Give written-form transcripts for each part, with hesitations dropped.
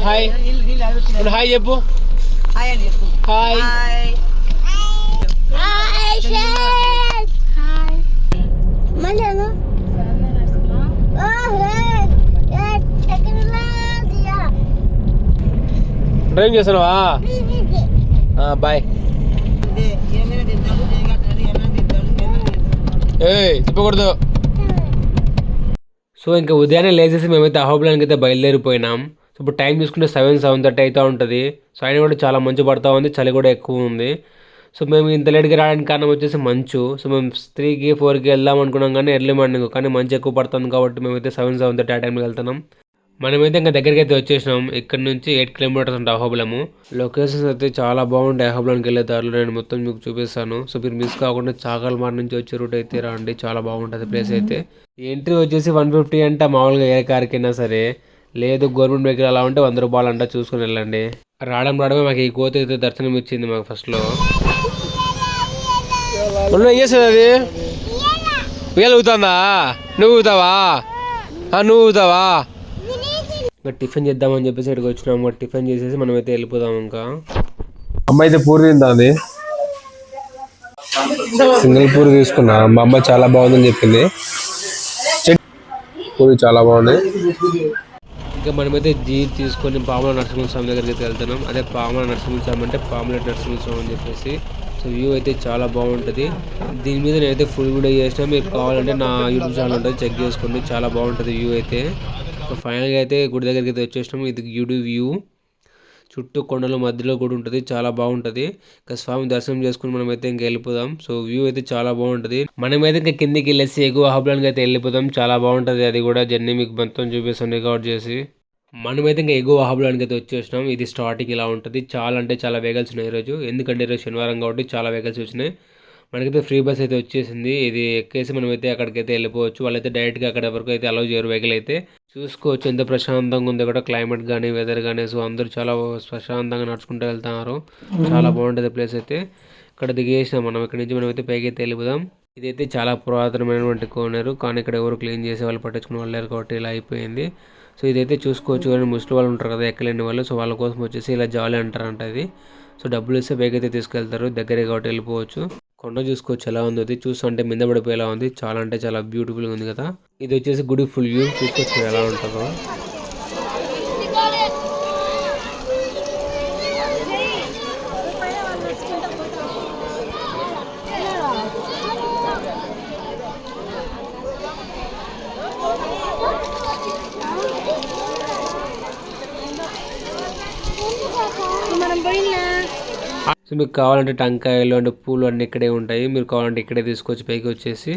Hi hi చెప్పు. Hi అని చెప్పు. హాయ్ డ్రైవింగ్ చేస్తున్నావా? బాయ్. చెప్పకూడదు. సో ఇంకా ఉదయాన్నే లేచేసి మేమైతే అహోబిలానికి అయితే బయలుదేరిపోయినాం. సో ఇప్పుడు టైం చూసుకుంటే 7:30 అవుతూ ఉంటుంది. సో అయినా కూడా చాలా మంచు పడుతూ ఉంది, చలి కూడా ఎక్కువ ఉంది. సో మేము ఇంత లేట్గా రావడానికి కారణం వచ్చేసి మంచు. సో మేము 3కి 4కి వెళ్దాం అనుకున్నాం కానీ ఎర్లీ మార్నింగ్, కానీ మంచు ఎక్కువ పడుతుంది కాబట్టి మేమైతే 7:30 ఆ టైంకి వెళ్తున్నాం. మనమైతే ఇంకా దగ్గరికి అయితే వచ్చేసినాం. ఇక్కడ నుంచి 8 కిలోమీటర్స్ ఉంటుంది అహోబిలము. లొకేషన్స్ అయితే చాలా బాగుంటాయి. అహోబిలంకి వెళ్ళే దారిలో నేను మొత్తం మీకు చూపిస్తాను. సో మీరు మిస్ కాకుండా చాగల్మార్ నుంచి వచ్చే రూట్ అయితే రండి, చాలా బాగుంటుంది ప్లేస్ అయితే. ఎంట్రీ వచ్చేసి 150 అంట మామూలుగా ఏ కార్కైనా సరే, లేదు గవర్నమెంట్ వెహికల్ అలా ఉంటే 100 రూపాయలు అంట, చూసుకుని వెళ్ళండి. రావడమే మాకు ఈ కోతి అయితే దర్శనం ఇచ్చింది మాకు ఫస్ట్లో. ఏం చేస్తుంది అది? ఉయ్యాల ఊగుతుందా? నువ్వు ఊగుతావా? నువ్వు ఊగుతావా? ఇంకా టిఫిన్ చేద్దామని చెప్పేసి ఇక్కడికి వచ్చినాము. టిఫిన్ చేసేసి మనం అయితే వెళ్ళిపోదాం. ఇంకా అమ్మాయి అయితే పూరి తింటుంది. సింగిల్ పూరి తీసుకున్నా. మా అమ్మ చాలా బాగుందని చెప్పింది. పూరి చాలా బాగుంది. ఇంకా మనమైతే జీప్ తీసుకొని పాముల నరసింహస్వామి దగ్గరికి అయితే వెళ్తున్నాం. అదే పాముల నరసింహస్వామి అంటే పాములెట్ నరసింహస్వామి అని చెప్పేసి. సో వ్యూ అయితే చాలా బాగుంటుంది. దీని మీద నేనైతే ఫుల్ వీడియో చేసినా, మీరు కావాలంటే నా యూట్యూబ్ ఛానల్ ఉంటుంది, చెక్ చేసుకోండి. చాలా బాగుంటుంది వ్యూ అయితే. సో ఫైనల్గా అయితే గుడి దగ్గరికి అయితే వచ్చేసినాము. ఇది గుడి వ్యూ, చుట్టూ కొండల మధ్యలో గుడి ఉంటుంది, చాలా బాగుంటుంది. ఇంకా స్వామి దర్శనం చేసుకుని మనమైతే ఇంకా వెళ్ళిపోదాం. సో వ్యూ అయితే చాలా బాగుంటుంది. మనమైతే ఇంకా కిందికి వెళ్ళేసి ఎగువ అహోబిలానికి అయితే వెళ్ళిపోదాం. చాలా బాగుంటుంది అది కూడా జర్నీ, మీకు మొత్తం చూపిస్తాను రికార్డ్ చేసి. మనమైతే ఇంకా ఎగువ అహోబిలానికి అయితే వచ్చేసినాం. ఇది స్టార్టింగ్ ఇలా ఉంటుంది. చాలా అంటే చాలా వెహికల్స్ ఉన్నాయి ఈరోజు, ఎందుకంటే ఈరోజు శనివారం కాబట్టి చాలా వెహికల్స్ వచ్చినాయి. మనకైతే ఫ్రీ బస్ అయితే వచ్చేసింది. ఇది ఎక్కేసి మనమైతే అక్కడికైతే వెళ్ళిపోవచ్చు. వాళ్ళైతే డైరెక్ట్గా అక్కడ వరకు అయితే అలౌ చేయరు వెహికల్ అయితే. చూసుకోవచ్చు ఎంత ప్రశాంతంగా ఉందో కూడా, క్లైమేట్ కానీ వెదర్ కానీ. సో అందరూ చాలా ప్రశాంతంగా నడుచుకుంటూ వెళ్తున్నారు. చాలా బాగుంటుంది ప్లేస్ అయితే. ఇక్కడ దిగేసినాం మనం. ఇక్కడ నుంచి మనం అయితే పైకి అయితే వెళ్ళిపోదాం. ఇదైతే చాలా పురాతనమైనటువంటి కోనేరు, కానీ ఇక్కడ ఎవరు క్లీన్ చేసే వాళ్ళు, పట్టించుకునే వాళ్ళు లేరు కాబట్టి ఇలా అయిపోయింది. సో ఇదైతే చూసుకోవచ్చు. కానీ ముసలి వాళ్ళు ఉంటారు కదా, ఎక్కలేని వాళ్ళు, సో వాళ్ళ కోసం వచ్చేసి ఇలా జాలీ అంటారంట ఇది. సో డబ్బులు ఇస్తే బైక్ అయితే తీసుకెళ్తారు, దగ్గరే కాబట్టి వెళ్ళిపోవచ్చు. కొండ చూసుకోవచ్చు ఎలా ఉంది, అది చూస్తుంటే మింద పడిపోయేలా ఉంది. చాలా అంటే చాలా బ్యూటిఫుల్గా ఉంది కదా. ఇది వచ్చేసి గుడి ఫుల్ వ్యూ చూసుకోవచ్చు ఎలా ఉంటుందో. సో మీకు కావాలంటే టంకాయలు అంటే పూలు అన్నీ ఇక్కడే ఉంటాయి. మీరు కావాలంటే ఇక్కడే తీసుకోవచ్చు పైకి వచ్చేసి.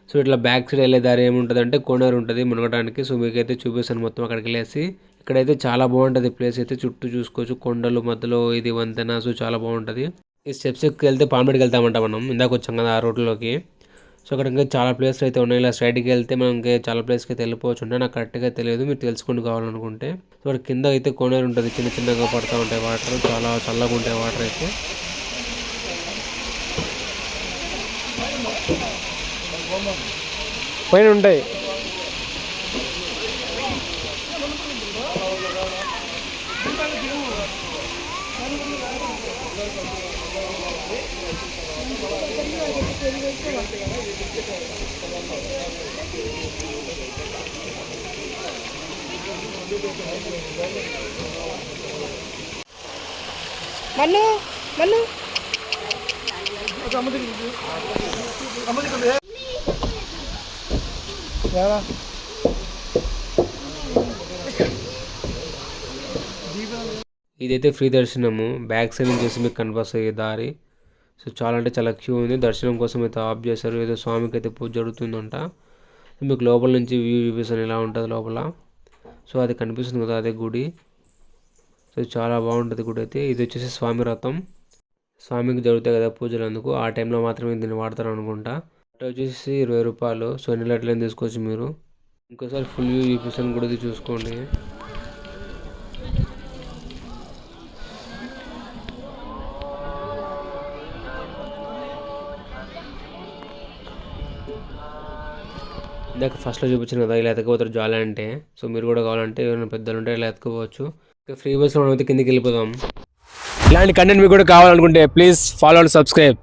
సో ఇట్లా బ్యాక్ సైడ్ వెళ్ళే దారి ఏముంటుంది అంటే కోనేరు ఉంటుంది మునగడానికి. సో మీకైతే చూపిస్తాను మొత్తం అక్కడికి వెళ్ళేసి. ఇక్కడైతే చాలా బాగుంటుంది ప్లేస్ అయితే. చుట్టూ చూసుకోవచ్చు కొండలు మధ్యలో ఇది వంతెన. సో చాలా బాగుంటుంది. ఈ స్టెప్స్ ఎక్కి వెళ్తే పాంబేడికి వెళ్తామంట మనం. ఇందాక వచ్చాం కదా ఆ రోడ్లోకి. సో అక్కడ ఇంకా చాలా ప్లేస్లు అయితే ఉన్నాయి. ఇలా స్ట్రైట్కి వెళ్తే మనం ఇంకా చాలా ప్లేస్కి అయితే వెళ్ళిపోవచ్చు. అంటే నాకు కరెక్ట్గా తెలియదు, మీరు తెలుసుకుని కావాలనుకుంటే. సో అక్కడ కింద అయితే కోనేరు ఉంటుంది, చిన్న చిన్నగా పడుతూ ఉంటాయి వాటర్. చాలా చల్లగా ఉంటాయి వాటర్ అయితే. పైన ఉంటాయి. మన్ను మన్ను ఇదైతే ఫ్రీ దర్శనము. బ్యాక్ సైడ్ నుంచి మీకు కనిపిస్తుంది దారి. సో చాలా అంటే చాలా క్యూ ఉంది. దర్శనం కోసం అయితే ఆఫ్ చేశారు. ఏదో స్వామికి అయితే పూజ జరుగుతుందంట. మీకు లోపల నుంచి వ్యూ చూపిస్తాను ఎలా ఉంటుంది లోపల. సో అది కనిపిస్తుంది కదా, అదే గుడి. సో చాలా బాగుంటుంది గుడి అయితే. ఇది వచ్చేసి స్వామి రథం. స్వామికి జరుగుతాయి కదా పూజలు, అందుకు ఆ టైంలో మాత్రమే దీన్ని వాడతారు అనుకుంటా. అటు వచ్చేసి 20 రూపాయలు. సో ఎన్ని లెటర్లు తీసుకోవచ్చు మీరు. ఇంకోసారి ఫుల్ వ్యూ చూపిస్తాను కూడా ఇది చూసుకోండి. ఇందాక ఫస్ట్లో చూపించిన కదా ఇలా ఎతకపోతారు జాలి అంటే. సో మీరు కూడా కావాలంటే ఎవరైనా పెద్దలు ఉంటే ఇలా ఎత్తుకోవచ్చు. ఇంకా ఫ్రీ బస్లో మనం అయితే కిందికి వెళ్ళిపోదాం. ఇలాంటి కంటెంట్ మీకు కూడా కావాలనుకుంటే ప్లీజ్ ఫాలో అండ్ సబ్స్క్రైబ్.